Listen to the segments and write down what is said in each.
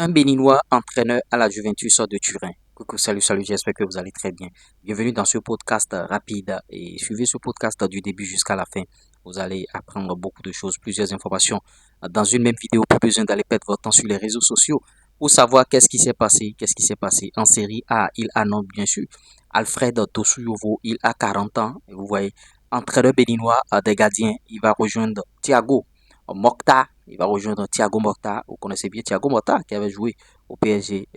Un Béninois entraîneur à la Juventus de Turin. Coucou, salut, salut, j'espère que vous allez très bien. Bienvenue dans ce podcast rapide et suivez ce podcast du début jusqu'à la fin. Vous allez apprendre beaucoup de choses, plusieurs informations dans une même vidéo. Plus besoin d'aller perdre votre temps sur les réseaux sociaux pour savoir qu'est-ce qui s'est passé en série A. Il annonce bien sûr Alfred Dossuyovo, il a 40 ans. Et vous voyez, entraîneur béninois des gardiens, il va rejoindre Thiago Mokhtar, il va rejoindre Thiago Mokhtar. Vous connaissez bien Thiago Mokhtar qui avait joué au PSG.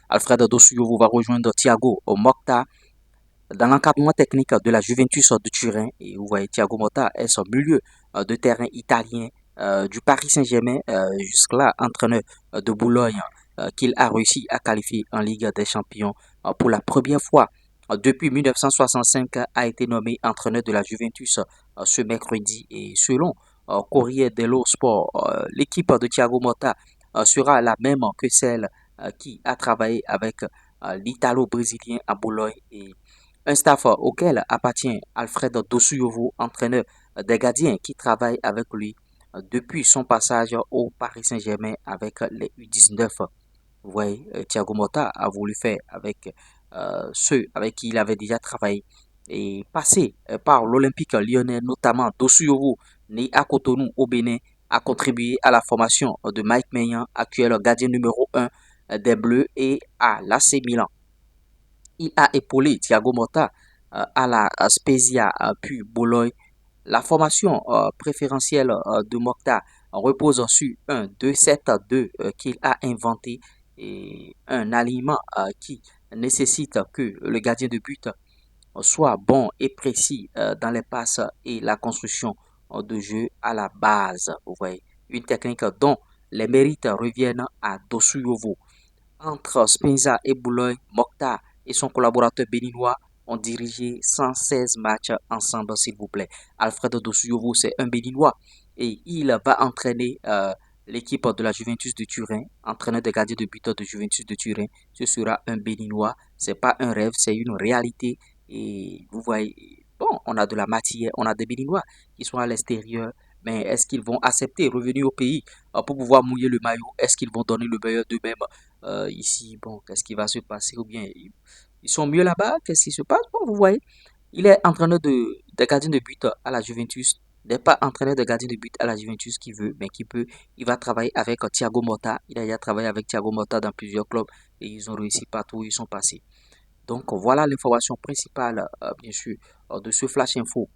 Alfred Dossuyovo va rejoindre Thiago Mokhtar dans l'encadrement technique de la Juventus de Turin. Et vous voyez, Thiago Motta est son milieu de terrain italien du Paris Saint-Germain, jusque-là entraîneur de Boulogne, qu'il a réussi à qualifier en Ligue des Champions pour la première fois depuis 1965, a été nommé entraîneur de la Juventus ce mercredi. Et selon Corriere dello Sport, l'équipe de Thiago Motta sera la même que celle qui a travaillé avec l'Italo-Brésilien à Boulogne. Et un staff auquel appartient Alfred Dossuyovo, entraîneur des gardiens qui travaille avec lui depuis son passage au Paris Saint-Germain avec les U19. Vous voyez, Thiago Motta a voulu faire avec ceux avec qui il avait déjà travaillé et passé par l'Olympique lyonnais, notamment Dossuyovo, né à Cotonou au Bénin, a contribué à la formation de Mike Maignan, actuel gardien numéro 1 des Bleus, et à l'AC Milan. Il a épaulé Thiago Motta à la Spezia puis Bologne. La formation préférentielle de Mokhtar repose sur un 2-7-2 qu'il a inventé et un aliment qui nécessite que le gardien de but soit bon et précis dans les passes et la construction de jeu à la base. Vous voyez, une technique dont les mérites reviennent à Dossuyovo. Entre Spinza et Boulogne, Mokhtar et son collaborateur béninois ont dirigé 116 matchs ensemble, s'il vous plaît. Alfredo Dossuyovo, c'est un béninois et il va entraîner l'équipe de la Juventus de Turin, entraîneur des gardiens de but de Juventus de Turin. Ce sera un béninois. C'est pas un rêve, c'est une réalité. Et vous voyez, bon, on a de la matière, on a des béninois qui sont à l'extérieur. Mais est-ce qu'ils vont accepter revenir au pays pour pouvoir mouiller le maillot? Est-ce qu'ils vont donner le meilleur d'eux-mêmes ici? Bon, qu'est-ce qui va se passer? Ou bien ils sont mieux là-bas? Qu'est-ce qui se passe? Bon, vous voyez, il est entraîneur de gardien de but à la Juventus. Il n'est pas entraîneur de gardien de but à la Juventus qui veut, mais qui peut. Il va travailler avec Thiago Motta. Il a déjà travaillé avec Thiago Motta dans plusieurs clubs et ils ont réussi partout où ils sont passés. Donc voilà l'information principale, bien sûr, de ce Flash Info.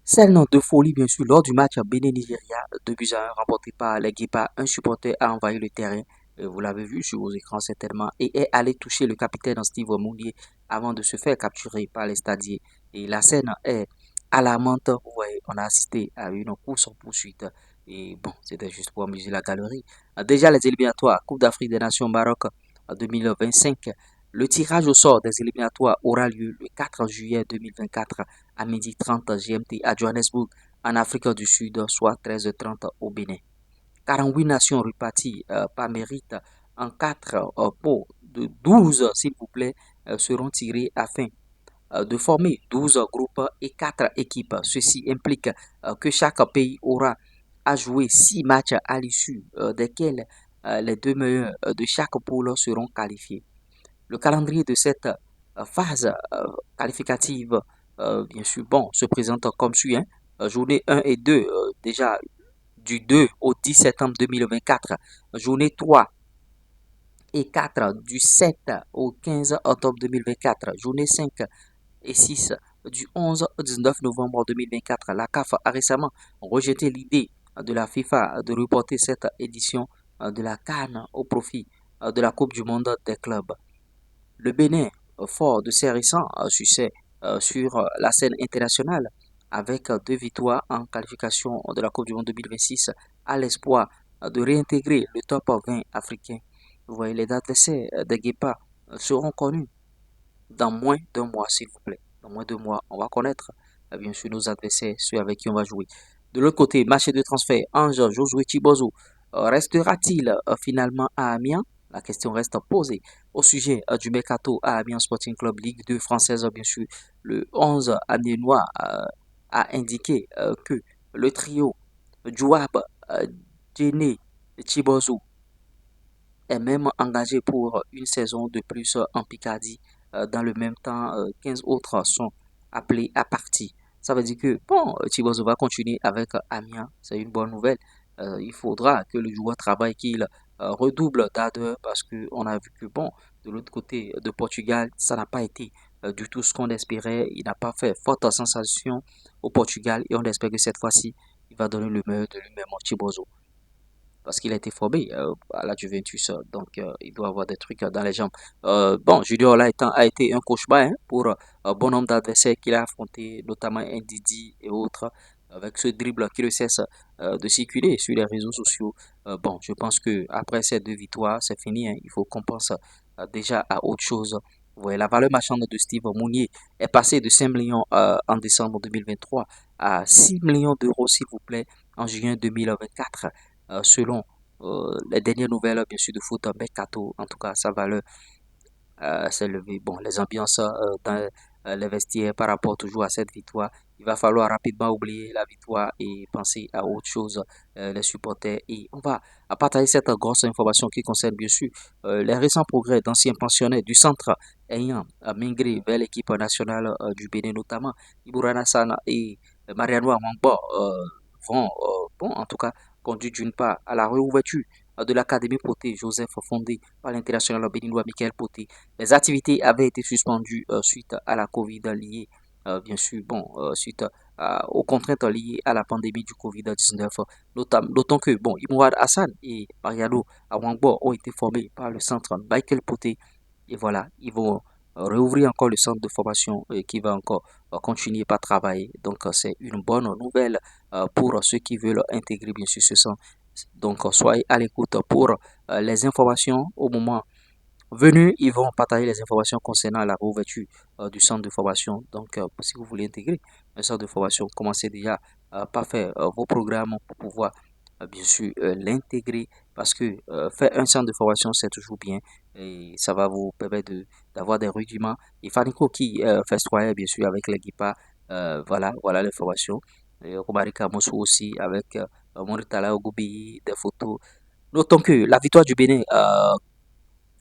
Celle de folie, bien sûr, lors du match Bénin-Nigeria, 2 buts à 1 remporté par les Guépards, un supporter a envahi le terrain, vous l'avez vu sur vos écrans certainement, et est allé toucher le capitaine Steve Mounier avant de se faire capturer par les stadiers. Et la scène est alarmante. Vous voyez, on a assisté à une course en poursuite. Et bon, c'était juste pour amuser la galerie. Déjà, les éliminatoires Coupe d'Afrique des Nations Maroc 2025. Le tirage au sort des éliminatoires aura lieu le 4 juillet 2024 à 12h30 GMT à Johannesburg, en Afrique du Sud, soit 13h30 au Bénin. 48 nations reparties par mérite en 4 pots de 12, s'il vous plaît, seront tirées afin de former 12 groupes et 4 équipes. Ceci implique que chaque pays aura à jouer 6 matchs à l'issue desquels les deux meilleurs de chaque poule seront qualifiés. Le calendrier de cette phase qualificative, bien sûr, bon, se présente comme suit. Journée 1 et 2, déjà du 2 au 10 septembre 2024. Journée 3 et 4 du 7 au 15 octobre 2024. Journée 5 et 6 du 11 au 19 novembre 2024. La CAF a récemment rejeté l'idée de la FIFA de reporter cette édition de la CAN au profit de la Coupe du Monde des clubs. Le Bénin, fort de ses récents succès sur la scène internationale, avec 2 victoires en qualification de la Coupe du Monde 2026, a l'espoir de réintégrer le top 20 africain. Vous voyez, les adversaires des Guépards seront connus dans moins d'un mois, s'il vous plaît. Dans moins de mois, on va connaître bien sûr nos adversaires, ceux avec qui on va jouer. De l'autre côté, marché de transfert, Ange Josué Chibozo restera-t-il finalement à Amiens? La question reste posée au sujet du mercato à Amiens Sporting Club Ligue 2 française, bien sûr. Le 11 amiénois a indiqué que le trio Djouab, Djené, Chibozo est même engagé pour une saison de plus en Picardie. Dans le même temps, 15 autres sont appelés à partir. Ça veut dire que, bon, Chibozo va continuer avec Amiens. C'est une bonne nouvelle. Il faudra que le joueur travaille, qu'il redouble d'ardeur parce qu'on a vu que, bon, de l'autre côté de Portugal, ça n'a pas été du tout ce qu'on espérait. Il n'a pas fait forte sensation au Portugal et on espère que cette fois-ci, il va donner le meilleur de lui-même, Chibozo, parce qu'il a été formé à la Juventus, donc il doit avoir des trucs dans les jambes. Bon, Junior là a été un cauchemar hein, pour un bon nombre d'adversaires qu'il a affrontés, notamment Ndidi et autres, avec ce dribble qui ne cesse de circuler sur les réseaux sociaux. Bon, je pense que après ces deux victoires, c'est fini. Hein, il faut qu'on pense déjà à autre chose. Ouais, la valeur marchande de Steve Mounier est passée de 5 millions en décembre 2023 à 6 millions d'euros, s'il vous plaît, en juin 2024 selon les dernières nouvelles, bien sûr, de foot mercato, en tout cas, sa valeur s'est levée. Bon, les ambiances dans les vestiaires par rapport toujours à cette victoire, il va falloir rapidement oublier la victoire et penser à autre chose, les supporters. Et on va partager cette grosse information qui concerne, bien sûr, les récents progrès d'anciens pensionnaires du centre ayant migré vers l'équipe nationale du Bénin, notamment Ibourana Sana et Mariano Amangbo, vont, bon, en tout cas, conduit d'une part à la réouverture de l'Académie Poté Joseph fondée par l'international béninois Michael Poté. Les activités avaient été suspendues suite à la Covid liée, bien sûr, bon, suite aux contraintes liées à la pandémie du Covid-19. D'autant que, bon, Imouad Hassan et Mariano Awangbo ont été formés par le centre Michael Poté. Et voilà, ils vont réouvrir encore le centre de formation qui va encore continuer par travailler. Donc, c'est une bonne nouvelle pour ceux qui veulent intégrer, bien sûr, ce centre. Donc, soyez à l'écoute pour les informations au moment venu. Ils vont partager les informations concernant la réouverture du centre de formation. Donc, si vous voulez intégrer un centre de formation, commencez déjà par faire vos programmes pour pouvoir, bien sûr, l'intégrer. Parce que faire un centre de formation, c'est toujours bien et ça va vous permettre d'avoir des rudiments. Et Fanico qui festoyait, bien sûr, avec les guipas. Voilà l'information. Et Romari Kamoso aussi avec Moritala Ogubi, des photos. Notons que la victoire du Bénin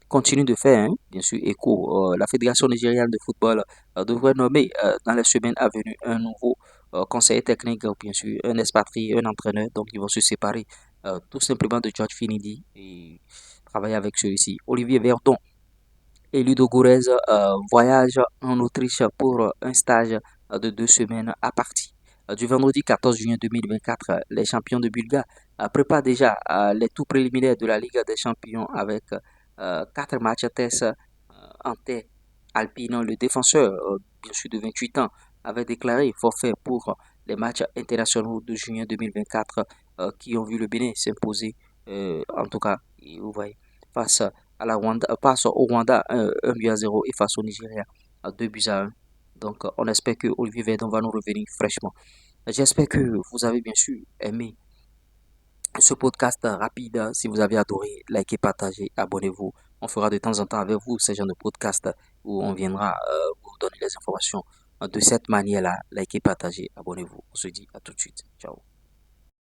continue de faire, hein, bien sûr, écho. La Fédération nigériane de football devrait nommer dans les semaines à venir un nouveau conseiller technique, bien sûr, un expatrié, un entraîneur. Donc, ils vont se séparer tout simplement de George Finidi et travailler avec celui-ci. Olivier Verdon et Ludo Gourez voyagent en Autriche pour un stage de 2 semaines à partir du vendredi 14 juin 2024. Les champions de Bulgarie préparent déjà les tout préliminaires de la Ligue des champions avec 4 matchs tests en tête. Alpine, le défenseur, bien sûr de 28 ans, avait déclaré forfait pour les matchs internationaux de juin 2024 qui ont vu le Bénin s'imposer, en tout cas, vous voyez, face à la Rwanda, face au Rwanda 1 but à 0 et face au Nigeria 2 buts à 1. Donc, on espère que Olivier Verdon va nous revenir fraîchement. J'espère que vous avez bien sûr aimé ce podcast rapide. Si vous avez adoré, likez, partagez, abonnez-vous. On fera de temps en temps avec vous ce genre de podcast où on viendra vous donner les informations de cette manière-là. Likez, partagez, abonnez-vous. On se dit à tout de suite. Ciao.